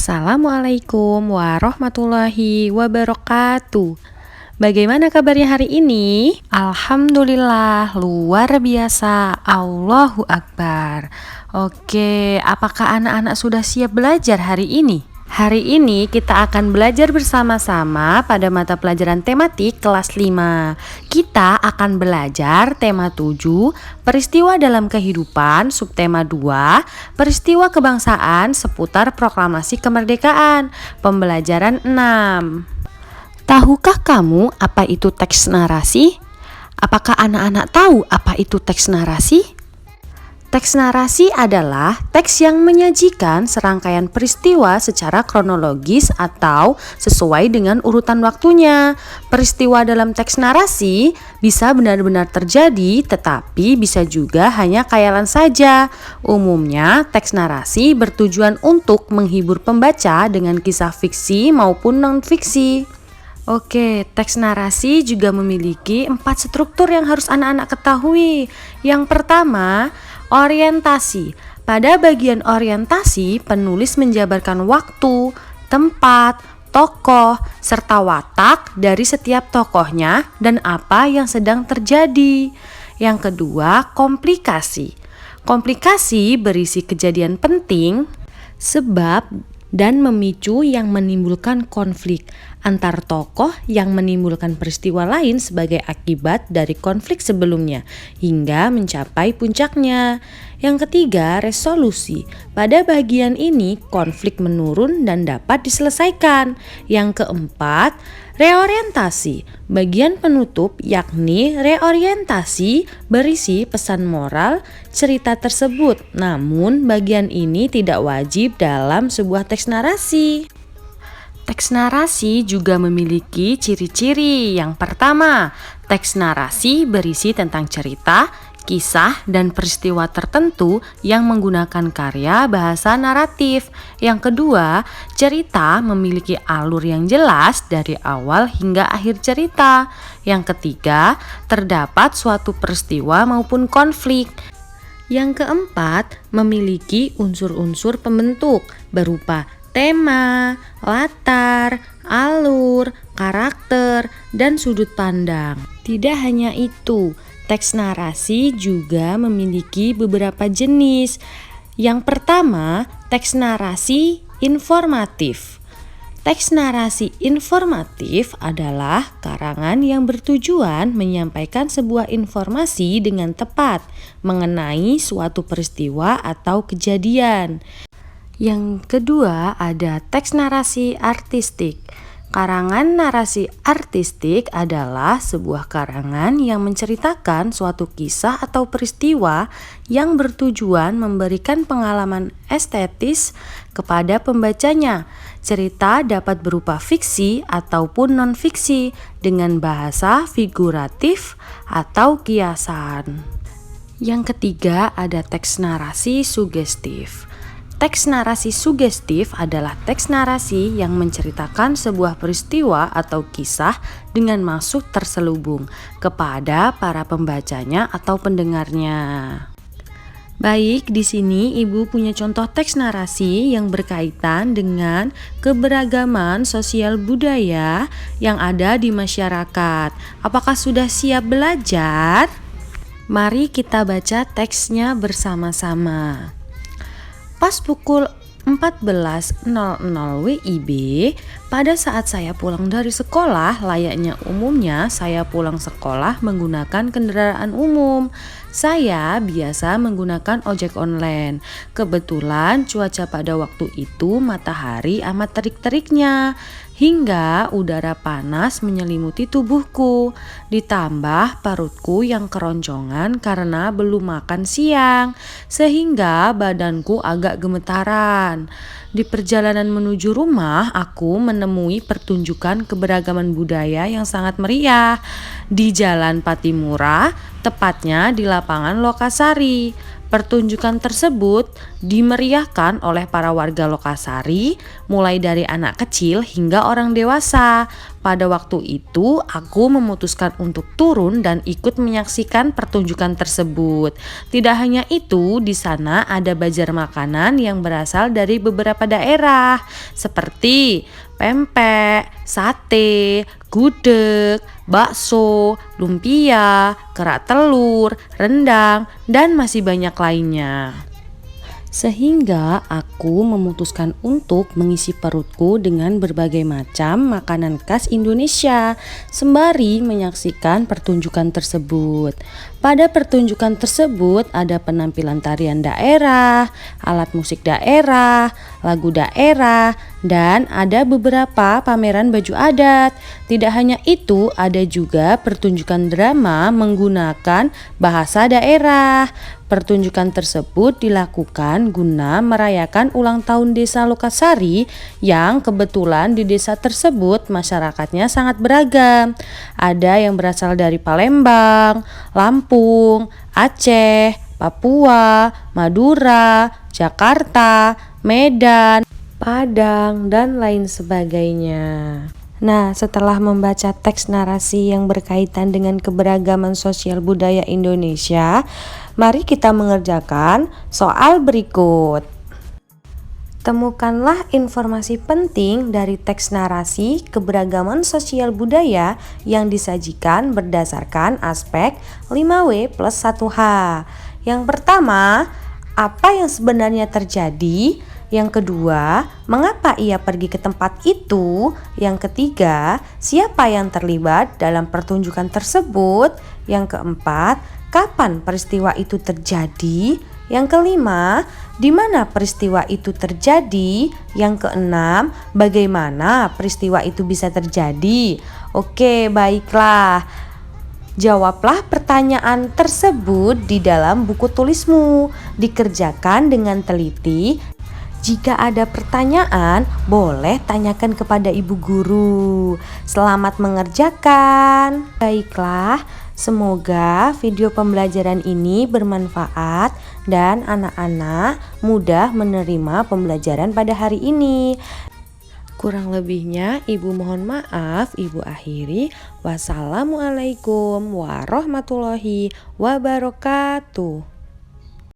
Assalamualaikum warahmatullahi wabarakatuh. Bagaimana kabarnya hari ini? Alhamdulillah, luar biasa. Allahu Akbar. Oke, apakah anak-anak sudah siap belajar hari ini? Hari ini kita akan belajar bersama-sama pada mata pelajaran tematik kelas 5. Kita akan belajar tema 7, peristiwa dalam kehidupan, subtema 2, peristiwa kebangsaan seputar proklamasi kemerdekaan, pembelajaran 6. Tahukah kamu apa itu teks narasi? Apakah anak-anak tahu apa itu teks narasi? Teks narasi adalah teks yang menyajikan serangkaian peristiwa secara kronologis atau sesuai dengan urutan waktunya. Peristiwa dalam teks narasi bisa benar-benar terjadi, tetapi bisa juga hanya khayalan saja. Umumnya, teks narasi bertujuan untuk menghibur pembaca dengan kisah fiksi maupun non-fiksi. Oke, teks narasi juga memiliki 4 struktur yang harus anak-anak ketahui. Yang pertama, orientasi. Pada bagian orientasi, penulis menjabarkan waktu, tempat, tokoh, serta watak dari setiap tokohnya dan apa yang sedang terjadi. Yang kedua, komplikasi. Komplikasi berisi kejadian penting, sebab dan memicu yang menimbulkan konflik antar tokoh yang menimbulkan peristiwa lain sebagai akibat dari konflik sebelumnya hingga mencapai puncaknya. Yang ketiga, resolusi. Pada bagian ini konflik menurun dan dapat diselesaikan. Yang keempat, reorientasi. Bagian penutup yakni reorientasi berisi pesan moral cerita tersebut. Namun bagian ini tidak wajib dalam sebuah teks narasi. Teks narasi juga memiliki ciri-ciri. Yang pertama, teks narasi berisi tentang cerita, kisah, dan peristiwa tertentu yang menggunakan karya bahasa naratif. Yang kedua, cerita memiliki alur yang jelas dari awal hingga akhir cerita. Yang ketiga, terdapat suatu peristiwa maupun konflik. Yang keempat, memiliki unsur-unsur pembentuk berupa tema, latar, alur, karakter, dan sudut pandang. Tidak hanya itu, teks narasi juga memiliki beberapa jenis. Yang pertama, teks narasi informatif. Teks narasi informatif adalah karangan yang bertujuan menyampaikan sebuah informasi dengan tepat mengenai suatu peristiwa atau kejadian. Yang kedua, ada teks narasi artistik. Karangan narasi artistik adalah sebuah karangan yang menceritakan suatu kisah atau peristiwa yang bertujuan memberikan pengalaman estetis kepada pembacanya. Cerita dapat berupa fiksi ataupun non-fiksi dengan bahasa figuratif atau kiasan. Yang ketiga, ada teks narasi sugestif. Teks narasi sugestif adalah teks narasi yang menceritakan sebuah peristiwa atau kisah dengan maksud terselubung kepada para pembacanya atau pendengarnya. Baik, di sini Ibu punya contoh teks narasi yang berkaitan dengan keberagaman sosial budaya yang ada di masyarakat. Apakah sudah siap belajar? Mari kita baca teksnya bersama-sama. Pas pukul 14.00 WIB, pada saat saya pulang dari sekolah, layaknya umumnya saya pulang sekolah menggunakan kendaraan umum. Saya biasa menggunakan ojek online. Kebetulan cuaca pada waktu itu matahari amat terik-teriknya hingga udara panas menyelimuti tubuhku. Ditambah perutku yang keroncongan karena belum makan siang, sehingga badanku agak gemetaran. Di perjalanan menuju rumah, aku menemui pertunjukan keberagaman budaya yang sangat meriah di Jalan Patimura, tepatnya di lapangan Lokasari. Pertunjukan tersebut dimeriahkan oleh para warga Lokasari, mulai dari anak kecil hingga orang dewasa. Pada waktu itu, aku memutuskan untuk turun dan ikut menyaksikan pertunjukan tersebut. Tidak hanya itu, di sana ada bazar makanan yang berasal dari beberapa daerah, seperti pempek, sate, gudeg, bakso, lumpia, kerak telur, rendang, dan masih banyak lainnya. Sehingga aku memutuskan untuk mengisi perutku dengan berbagai macam makanan khas Indonesia sembari menyaksikan pertunjukan tersebut. Pada pertunjukan tersebut ada penampilan tarian daerah, alat musik daerah, lagu daerah, dan ada beberapa pameran baju adat. Tidak hanya itu, ada juga pertunjukan drama menggunakan bahasa daerah. Pertunjukan tersebut dilakukan guna merayakan ulang tahun desa Lokasari yang kebetulan di desa tersebut masyarakatnya sangat beragam. Ada yang berasal dari Palembang, Lampung, Aceh, Papua, Madura, Jakarta, Medan, Padang, dan lain sebagainya. Nah, setelah membaca teks narasi yang berkaitan dengan keberagaman sosial budaya Indonesia, mari kita mengerjakan soal berikut. Temukanlah informasi penting dari teks narasi keberagaman sosial budaya yang disajikan berdasarkan aspek 5W plus 1H. Yang pertama, apa yang sebenarnya terjadi? Yang kedua, mengapa ia pergi ke tempat itu? Yang ketiga, siapa yang terlibat dalam pertunjukan tersebut? Yang keempat, kapan peristiwa itu terjadi? Yang kelima, di mana peristiwa itu terjadi? Yang keenam, bagaimana peristiwa itu bisa terjadi? Oke, baiklah. Jawablah pertanyaan tersebut di dalam buku tulismu. Dikerjakan dengan teliti. Jika ada pertanyaan, boleh tanyakan kepada ibu guru. Selamat mengerjakan. Baiklah, semoga video pembelajaran ini bermanfaat dan anak-anak mudah menerima pembelajaran pada hari ini. Kurang lebihnya ibu mohon maaf, ibu akhiri. Wassalamualaikum warahmatullahi wabarakatuh.